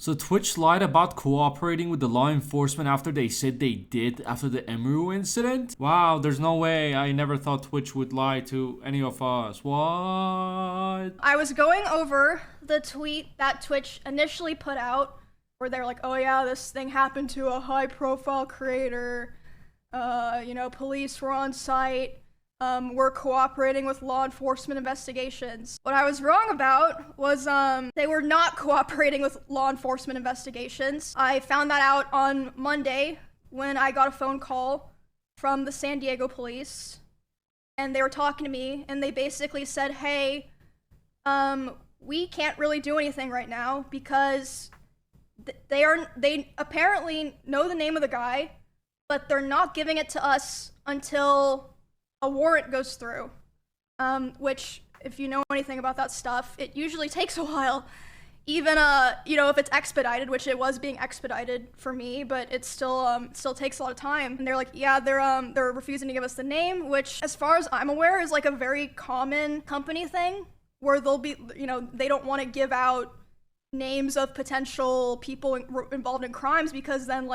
So Twitch lied about cooperating with the law enforcement after they said they did after the Emiru incident? Wow, there's no way. I never thought Twitch would lie to any of us. What? I was going over the tweet that Twitch initially put out where they're like, oh yeah, this thing happened to a high profile creator. Police were on site. We're cooperating with law enforcement investigations. What I was wrong about was they were not cooperating with law enforcement investigations. I found that out on Monday when I got a phone call from the San Diego police, and they were talking to me, and they basically said, hey, we can't really do anything right now because they apparently know the name of the guy, but they're not giving it to us until a warrant goes through, which, if you know anything about that stuff, it usually takes a while. Even, if it's expedited, which it was being expedited for me, but it still takes a lot of time. And they're like, yeah, they're refusing to give us the name, which, as far as I'm aware, is like a very common company thing, where they'll be, they don't want to give out names of potential people involved in crimes because then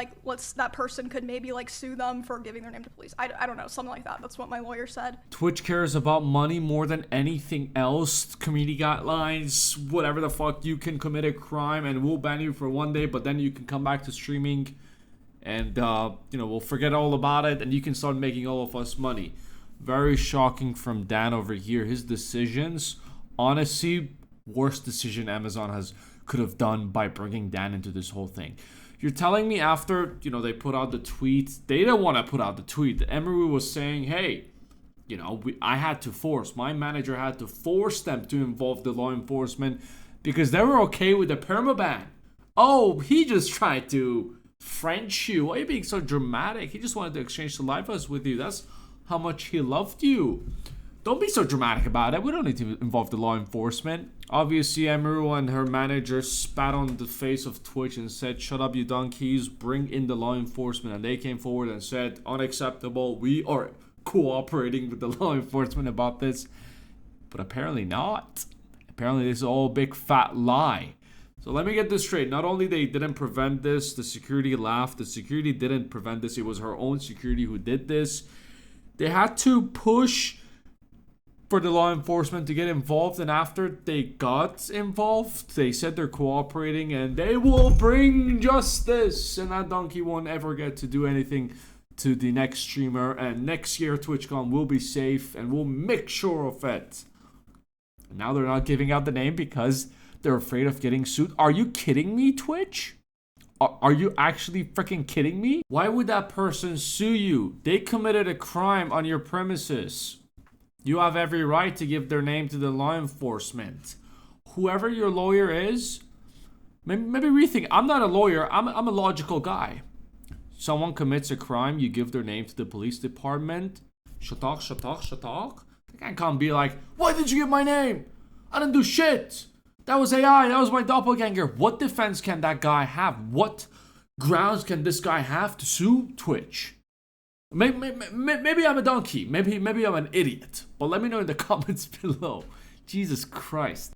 that person could maybe sue them for giving their name to police. I don't know, something like that. That's what my lawyer said. Twitch cares about money more than anything else. Community guidelines, whatever the fuck. You can commit a crime and we'll ban you for one day, but then you can come back to streaming and we'll forget all about it and you can start making all of us money. Very shocking from Dan over here. His decisions, honestly, worst decision Amazon could have done by bringing Dan into this whole thing. You're telling me after, they put out the tweet, they didn't want to put out the tweet. Emiru was saying, hey, my manager had to force them to involve the law enforcement because they were okay with the permaban. Oh, he just tried to French you. Why are you being so dramatic? He just wanted to exchange the lifers with you. That's how much he loved you. Don't be so dramatic about it. We don't need to involve the law enforcement. Obviously, Emiru and her manager spat on the face of Twitch and said, shut up, you donkeys, bring in the law enforcement. And they came forward and said, unacceptable. We are cooperating with the law enforcement about this. But apparently not. Apparently, this is all a big fat lie. So let me get this straight. Not only they didn't prevent this, the security laughed. The security didn't prevent this. It was her own security who did this. They had to push for the law enforcement to get involved, and after they got involved, they said they're cooperating and they will bring justice, and that donkey won't ever get to do anything to the next streamer, and next year TwitchCon will be safe and we'll make sure of it. And now they're not giving out the name because they're afraid of getting sued. Are you kidding me, Twitch? Are you actually freaking kidding me? Why would that person sue you? They committed a crime on your premises. You have every right to give their name to the law enforcement. Whoever your lawyer is, maybe rethink. I'm not a lawyer. I'm a logical guy. Someone commits a crime, you give their name to the police department. Shatak. The guy can't be like, why did you give my name? I didn't do shit. That was AI. That was my doppelganger. What defense can that guy have? What grounds can this guy have to sue Twitch? Maybe I'm a donkey. Maybe I'm an idiot. But let me know in the comments below. Jesus Christ.